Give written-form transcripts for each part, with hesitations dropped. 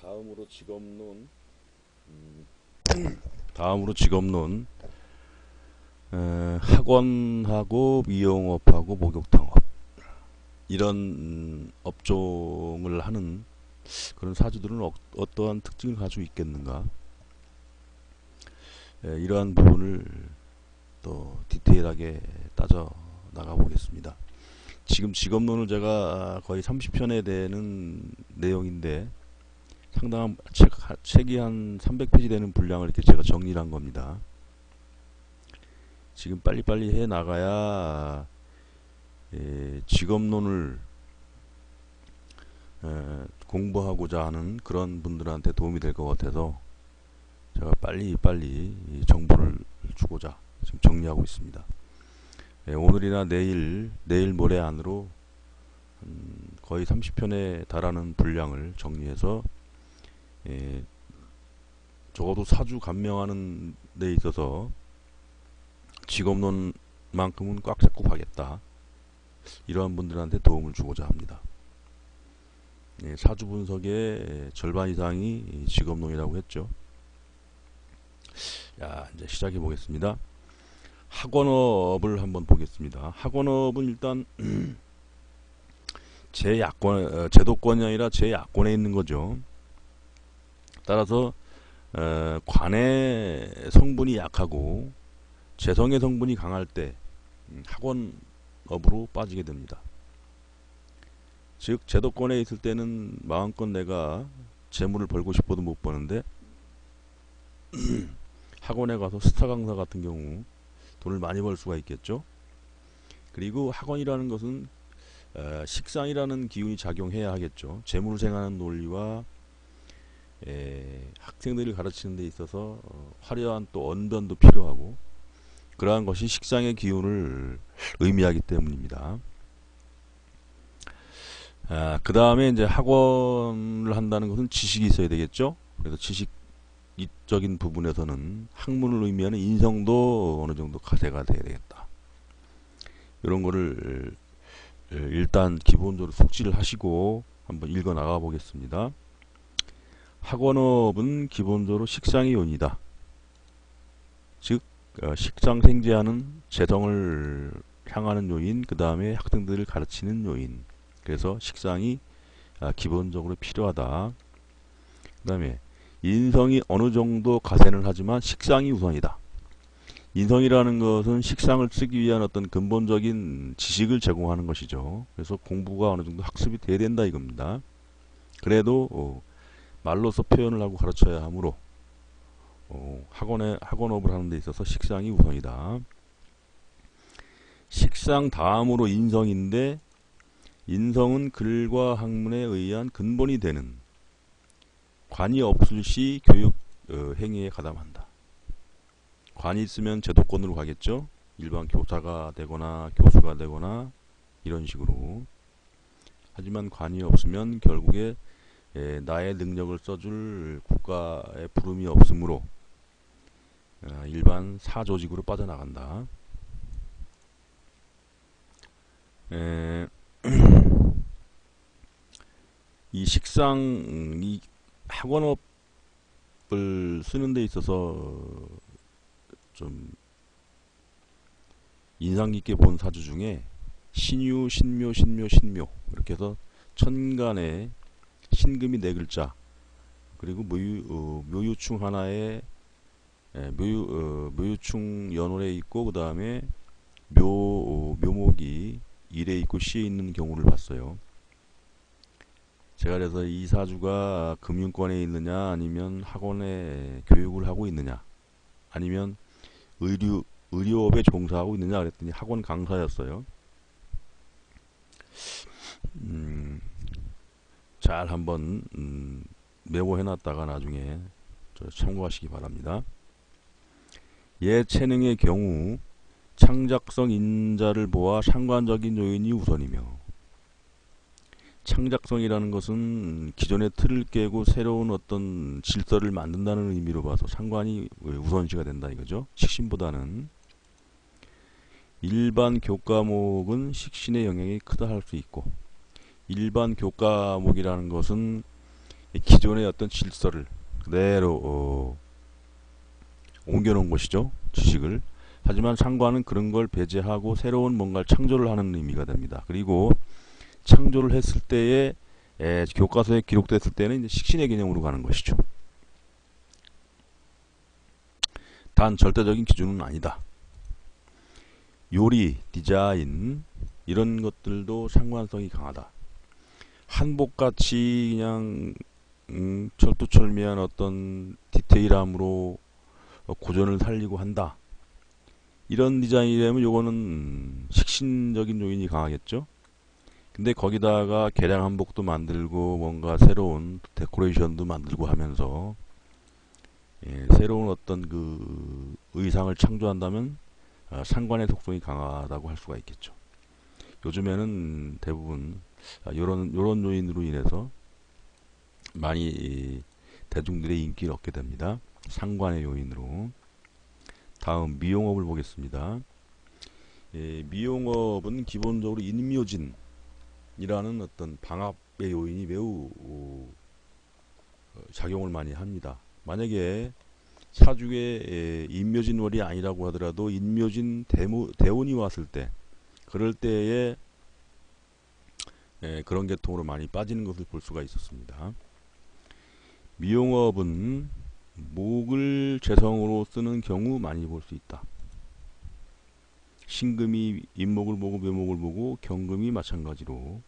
다음으로 직업론 학원하고 미용업하고 목욕탕업 이런 업종을 하는 그런 사주들은 어떠한 특징을 가지고 있겠는가, 이러한 부분을 또 디테일하게 따져 나가 보겠습니다. 지금 직업론을 제가 거의 30편에 되는 내용인데 상당한 책이 한 300페이지 되는 분량을 이렇게 제가 정리를 한 겁니다. 지금 빨리빨리 해 나가야 직업론을 공부하고자 하는 그런 분들한테 도움이 될 것 같아서 제가 빨리 정보를 주고자 지금 정리하고 있습니다. 오늘이나 내일 모레 안으로 거의 30편에 달하는 분량을 정리해서 적어도 사주 감명하는 데 있어서 직업론만큼은 꽉 잡고 가겠다, 이러한 분들한테 도움을 주고자 합니다. 사주 분석의 절반 이상이 직업론이라고 했죠. 자, 이제 시작해 보겠습니다. 학원업을 한번 보겠습니다. 학원업은 일단 제도권이 아니라 제야권에 있는 거죠. 따라서 관의 성분이 약하고 재성의 성분이 강할 때 학원업으로 빠지게 됩니다. 즉 제도권에 있을 때는 마음껏 내가 재물을 벌고 싶어도 못 버는데 학원에 가서 스타 강사 같은 경우 돈을 많이 벌 수가 있겠죠. 그리고 학원이라는 것은 식상이라는 기운이 작용해야 하겠죠. 재물생하는 논리와 학생들을 가르치는 데 있어서 화려한 또 언변도 필요하고, 그러한 것이 식상의 기운을 의미하기 때문입니다. 그 다음에 이제 학원을 한다는 것은 지식이 있어야 되겠죠. 그래서 지식적인 부분에서는 학문을 의미하는 인성도 어느 정도 가세가 돼야 되겠다. 이런 거를 일단 기본적으로 숙지를 하시고 한번 읽어 나가 보겠습니다. 학원업은 기본적으로 식상의 요인이다. 즉 식상생재하는 재성을 향하는 요인, 그 다음에 학생들을 가르치는 요인, 그래서 식상이 기본적으로 필요하다. 그 다음에 인성이 어느 정도 가세는 하지만 식상이 우선이다. 인성이라는 것은 식상을 쓰기 위한 어떤 근본적인 지식을 제공하는 것이죠. 그래서 공부가 어느 정도 학습이 돼야 된다 이겁니다. 그래도 말로서 표현을 하고 가르쳐야 하므로 학원업을 하는 데 있어서 식상이 우선이다. 식상 다음으로 인성인데, 인성은 글과 학문에 의한 근본이 되는 관이 없을 시 교육 행위에 가담한다. 관이 있으면 제도권으로 가겠죠. 일반 교사가 되거나 교수가 되거나 이런 식으로. 하지만 관이 없으면 결국에 나의 능력을 써줄 국가의 부름이 없으므로 일반 사조직으로 빠져나간다. 이 식상이 학원업을 쓰는 데 있어서 좀 인상 깊게 본 사주 중에 신유, 신묘, 신묘, 신묘 이렇게 해서 천간에 신금이 4글자, 그리고 묘유충 하나에 묘유충 연월에 있고, 그 다음에 묘목이 일에 있고 시에 있는 경우를 봤어요. 제가 그래서 이 사주가 금융권에 있느냐, 아니면 학원에 교육을 하고 있느냐, 아니면 의료업에 종사하고 있느냐 그랬더니 학원 강사였어요. 잘 한번 메모해놨다가 나중에 참고하시기 바랍니다. 예체능의 경우 창작성 인자를 보아 상관적인 요인이 우선이며, 창작성이라는 것은 기존의 틀을 깨고 새로운 어떤 질서를 만든다는 의미로 봐서 상관이 우선시가 된다 이거죠. 식신보다는. 일반 교과목은 식신의 영향이 크다 할 수 있고, 일반 교과목이라는 것은 기존의 어떤 질서를 그대로 옮겨놓은 것이죠. 지식을. 하지만 상관은 그런 걸 배제하고 새로운 뭔가를 창조를 하는 의미가 됩니다. 그리고 창조를 했을 때에 교과서에 기록됐을 때는 이제 식신의 개념으로 가는 것이죠. 단 절대적인 기준은 아니다. 요리, 디자인 이런 것들도 상관성이 강하다. 한복같이 그냥 철두철미한 어떤 디테일함으로 고전을 살리고 한다. 이런 디자인이라면 요거는 식신적인 요인이 강하겠죠. 근데 거기다가 개량 한복도 만들고 뭔가 새로운 데코레이션도 만들고 하면서 새로운 어떤 그 의상을 창조한다면 상관의 속성이 강하다고 할 수가 있겠죠. 요즘에는 대부분 요런 요인으로 인해서 많이 대중들의 인기를 얻게 됩니다. 상관의 요인으로. 다음 미용업을 보겠습니다. 미용업은 기본적으로 인묘진이라는 어떤 방합의 요인이 매우 작용을 많이 합니다. 만약에 사주에 인묘진월이 아니라고 하더라도 인묘진 대운이 왔을 때 그럴 때에 그런 계통으로 많이 빠지는 것을 볼 수가 있었습니다. 미용업은 목을 재성으로 쓰는 경우 많이 볼 수 있다. 신금이 인목을 보고 묘목을 보고 경금이 마찬가지로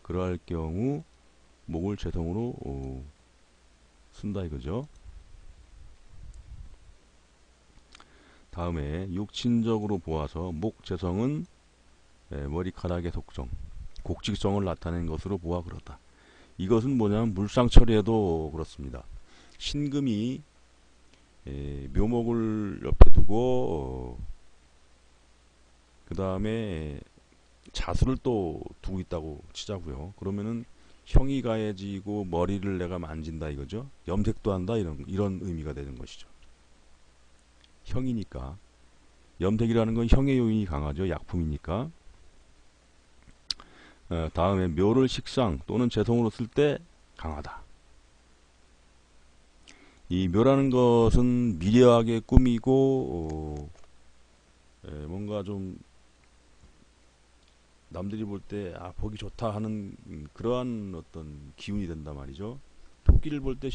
그러할 경우 목을 재성으로 쓴다 이거죠. 다음에 육친적으로 보아서 목 재성은 머리카락의 속성, 곡직성을 나타낸 것으로 보아 그렇다. 이것은 뭐냐면 물상 처리에도 그렇습니다. 신금이 묘목을 옆에 두고 그 다음에 자수를 또 두고 있다고 치자고요. 그러면은 형이 가해지고 머리를 내가 만진다 이거죠. 염색도 한다 이런 의미가 되는 것이죠. 형이니까 염색이라는 건 형의 요인이 강하죠. 약품이니까. 다음에 묘를 식상 또는 재성으로 쓸 때 강하다. 이 묘라는 것은 미려하게 꾸미고 뭔가 좀 남들이 볼 때 보기 좋다 하는 그러한 어떤 기운이 된단 말이죠. 토끼를 볼 때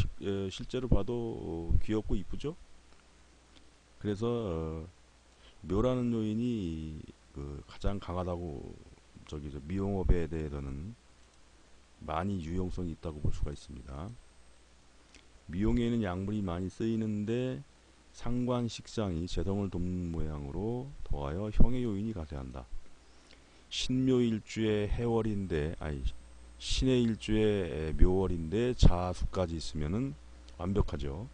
실제로 봐도 귀엽고 이쁘죠. 그래서 묘라는 요인이 가장 강하다고 미용업에 대해서는 많이 유용성이 있다고 볼 수가 있습니다. 미용에는 약물이 많이 쓰이는데 상관 식상이 재성을 돕는 모양으로 더하여 형의 요인이 가세한다. 신묘일주의 해월인데 신의 일주의 묘월인데 자수까지 있으면은 완벽하죠.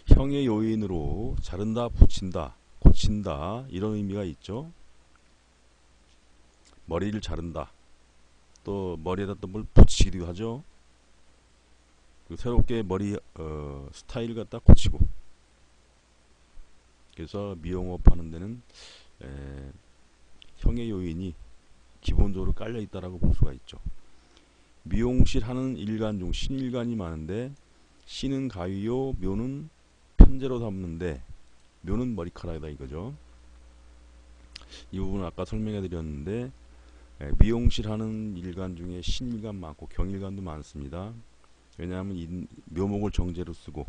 형의 요인으로 자른다, 붙인다, 고친다 이런 의미가 있죠. 머리를 자른다. 또 머리에다 또 뭘 붙이기도 하죠. 새롭게 머리 스타일을 갖다 고치고. 그래서 미용업 하는 데는 형의 요인이 기본적으로 깔려 있다라고 볼 수가 있죠. 미용실 하는 일간 중 신일간이 많은데 신은 가위요, 묘는 편제로 삼는데 묘는 머리카락이다 이거죠. 이 부분은 아까 설명해 드렸는데 미용실 하는 일간 중에 신일간 많고 경일간도 많습니다. 왜냐하면 묘목을 정제로 쓰고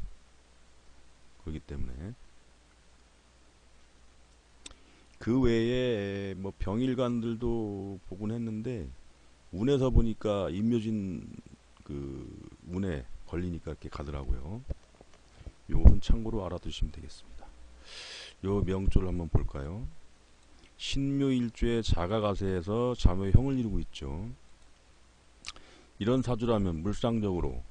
그렇기 때문에. 그 외에 뭐 병일간들도 보곤 했는데 운에서 보니까 인묘진 운에 걸리니까 이렇게 가더라고요. 요것은 참고로 알아두시면 되겠습니다. 요 명조를 한번 볼까요? 신묘일주의 자가가세에서 자묘형을 이루고 있죠. 이런 사주라면 물상적으로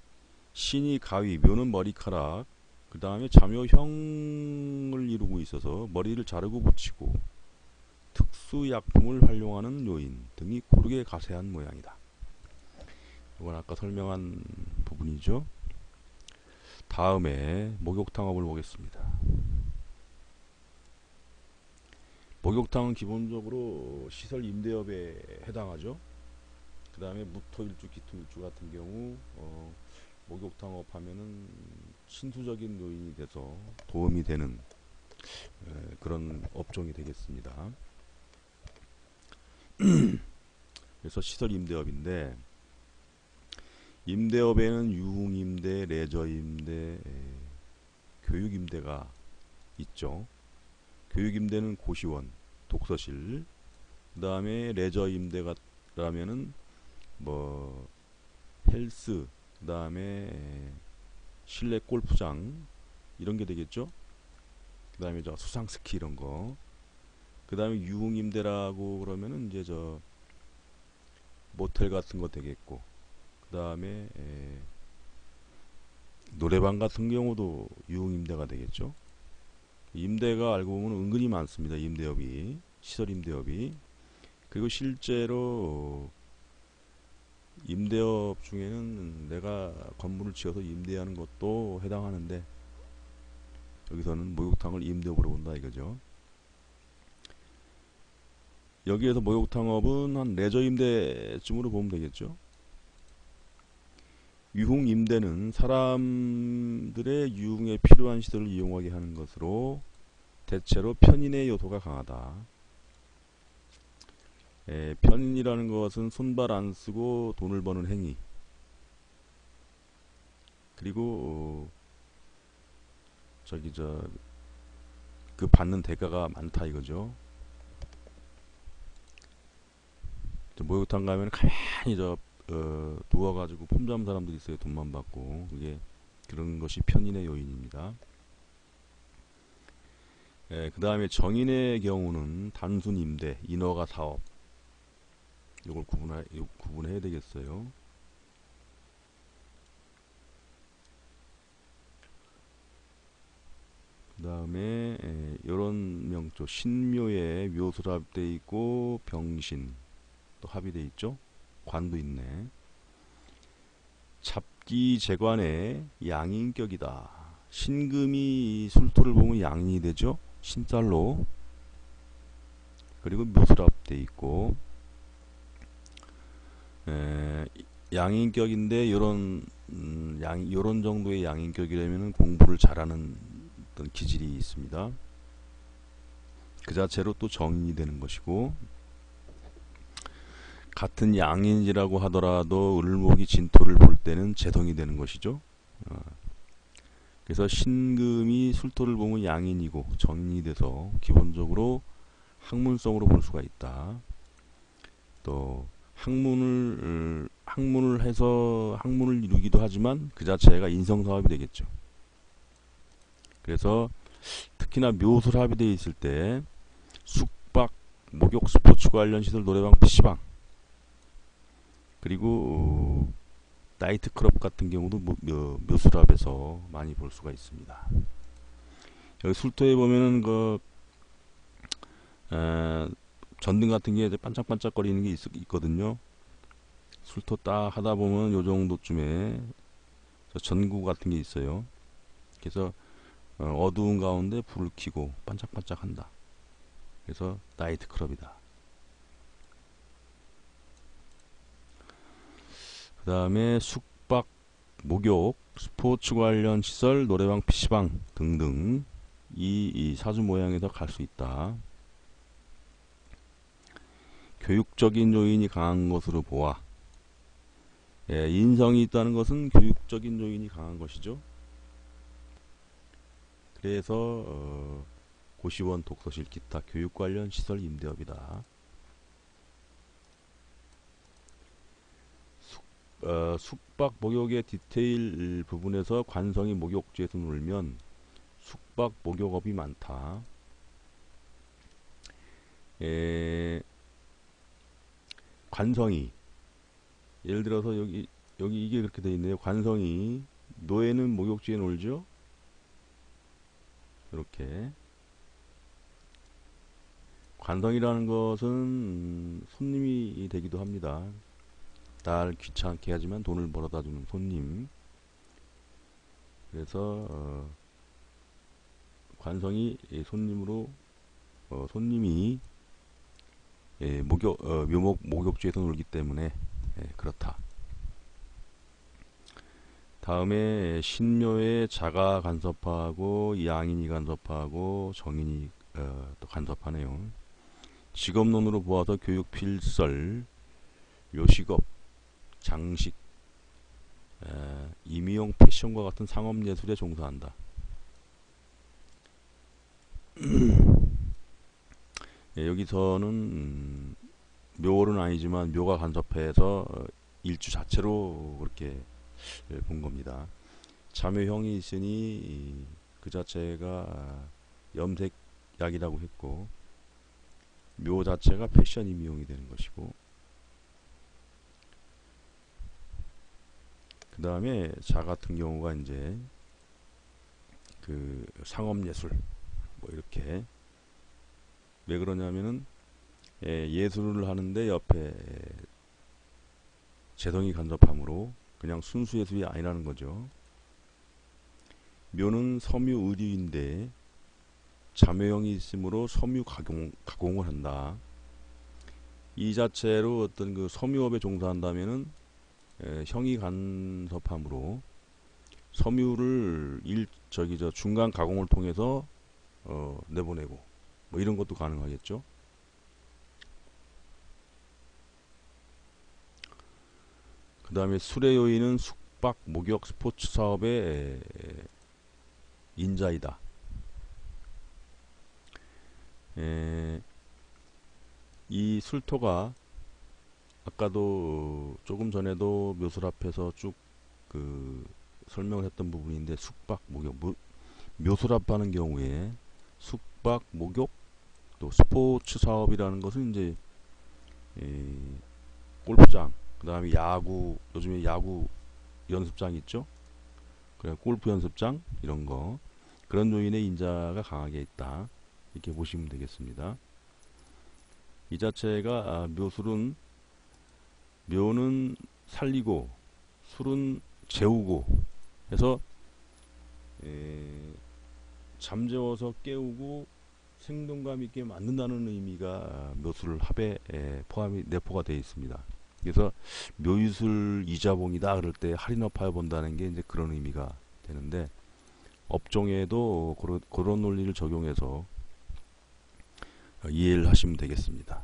신이 가위, 묘는 머리카락, 그 다음에 자묘형을 이루고 있어서 머리를 자르고 붙이고 특수약품을 활용하는 요인 등이 고르게 가세한 모양이다. 이건 아까 설명한 부분이죠. 다음에 목욕탕업을 보겠습니다. 목욕탕은 기본적으로 시설 임대업에 해당하죠. 그 다음에 무토일주, 기토일주 같은 경우 목욕탕업 하면은 신수적인 요인이 돼서 도움이 되는 그런 업종이 되겠습니다. 그래서 시설 임대업인데, 임대업에는 유흥임대, 레저임대, 교육임대가 있죠. 교육임대는 고시원, 독서실, 그 다음에 레저임대라면은 뭐 헬스, 그 다음에 실내 골프장 이런 게 되겠죠. 그 다음에 저 수상 스키 이런 거. 그 다음에 유흥임대라고 그러면은 이제 저 모텔 같은 거 되겠고, 그 다음에 노래방 같은 경우도 유흥임대가 되겠죠. 임대가 알고 보면 은근히 많습니다. 임대업이, 시설 임대업이. 그리고 실제로 임대업 중에는 내가 건물을 지어서 임대하는 것도 해당하는데, 여기서는 목욕탕을 임대업으로 본다 이거죠. 여기에서 목욕탕업은 한 레저 임대쯤으로 보면 되겠죠. 유흥 임대는 사람들의 유흥에 필요한 시설을 이용하게 하는 것으로 대체로 편인의 요소가 강하다. 편인이라는 것은 손발 안 쓰고 돈을 버는 행위, 그리고 저기 그 받는 대가가 많다 이거죠. 목욕탕 가면 가만히 누워가지고 폼 잡는 사람들이 있어요. 돈만 받고. 그게 그런 것이 편인의 요인입니다. 그 다음에 정인의 경우는 단순 임대, 인허가 사업, 이걸 구분해야 되겠어요. 그 다음에 이런 명조, 신묘에 묘수로 합되어 있고 병신 또 합의되어 있죠. 관도 있네. 잡기 재관의 양인격이다. 신금이 술토를 보면 양인이 되죠. 신살로. 그리고 묘수로 합되어 있고, 양인격인데 요런 정도의 양인격이라면 공부를 잘하는 어떤 기질이 있습니다. 그 자체로 또 정인이 되는 것이고, 같은 양인이라고 하더라도 을목이 진토를 볼 때는 재성이 되는 것이죠. 그래서 신금이 술토를 보면 양인이고 정인이 돼서 기본적으로 학문성으로 볼 수가 있다. 또 학문을 해서 학문을 이루기도 하지만 그 자체가 인성사업이 되겠죠. 그래서 특히나 묘술 합의되어 있을 때 숙박, 목욕, 스포츠 관련 시설, 노래방, PC방, 그리고 나이트클럽 같은 경우도 묘술합에서 많이 볼 수가 있습니다. 여기 술토에 보면은 전등 같은 게 반짝반짝거리는 게 있거든요. 술토 딱 하다 보면 요 정도쯤에 전구 같은 게 있어요. 그래서 어두운 가운데 불을 켜고 반짝반짝 한다. 그래서 나이트클럽이다. 그 다음에 숙박, 목욕, 스포츠 관련 시설, 노래방, PC방 등등 이 사주 모양에서 갈 수 있다. 교육적인 요인이 강한 것으로 보아. 인성이 있다는 것은 교육적인 요인이 강한 것이죠. 그래서 고시원, 독서실, 기타 교육 관련 시설 임대업이다. 숙박, 목욕의 디테일 부분에서 관성이 목욕지에서 놀면 숙박, 목욕업이 많다. 관성이 예를 들어서 여기 이게 그렇게 되어 있네요. 관성이 노예는 목욕지에 놀죠. 이렇게 관성이라는 것은 손님이 되기도 합니다. 날 귀찮게 하지만 돈을 벌어다 주는 손님. 그래서 관성이 손님으로 손님이 목욕지에서 놀기 때문에 그렇다. 다음에 신묘에 자가 간섭하고 양인이 간섭하고 정인이 또 간섭하네요. 직업론으로 보아서 교육 필설, 요식업, 장식, 임의용 패션과 같은 상업예술에 종사한다. 여기서는 묘월은 아니지만 묘가 간섭해서 일주 자체로 그렇게 본 겁니다. 자묘형이 있으니 그 자체가 염색약이라고 했고 묘 자체가 패션 임용이 되는 것이고 그 다음에 자 같은 경우가 이제 그 상업예술 뭐 이렇게 왜 그러냐면은 예술을 하는데 옆에 재성이 간접함으로 그냥 순수 예술이 아니라는 거죠. 묘는 섬유 의류인데 자묘형이 있으므로 섬유 가공을 한다. 이 자체로 어떤 그 섬유업에 종사한다면은 형이 간섭함으로 섬유를 중간 가공을 통해서 내보내고 뭐 이런 것도 가능하겠죠. 그 다음에 술의 요인은 숙박, 목욕, 스포츠 사업의 인자이다. 이 술토가 아까도 조금 전에도 묘술 앞에서 쭉 그 설명을 했던 부분인데 숙박, 목욕, 묘술 앞 하는 경우에 숙박, 목욕, 또 스포츠 사업이라는 것은 이제 골프장, 그 다음에 야구, 요즘에 야구 연습장 있죠? 그래 골프 연습장 이런 거 그런 요인의 인자가 강하게 있다. 이렇게 보시면 되겠습니다. 이 자체가 묘술은 묘는 살리고 술은 재우고 해서 잠재워서 깨우고 생동감 있게 만든다는 의미가 묘술 합에 포함이 내포가 되어 있습니다. 그래서 묘유술 이자봉이다 그럴 때 할인업하여 본다는 게 이제 그런 의미가 되는데 업종에도 그런 논리를 적용해서 이해를 하시면 되겠습니다.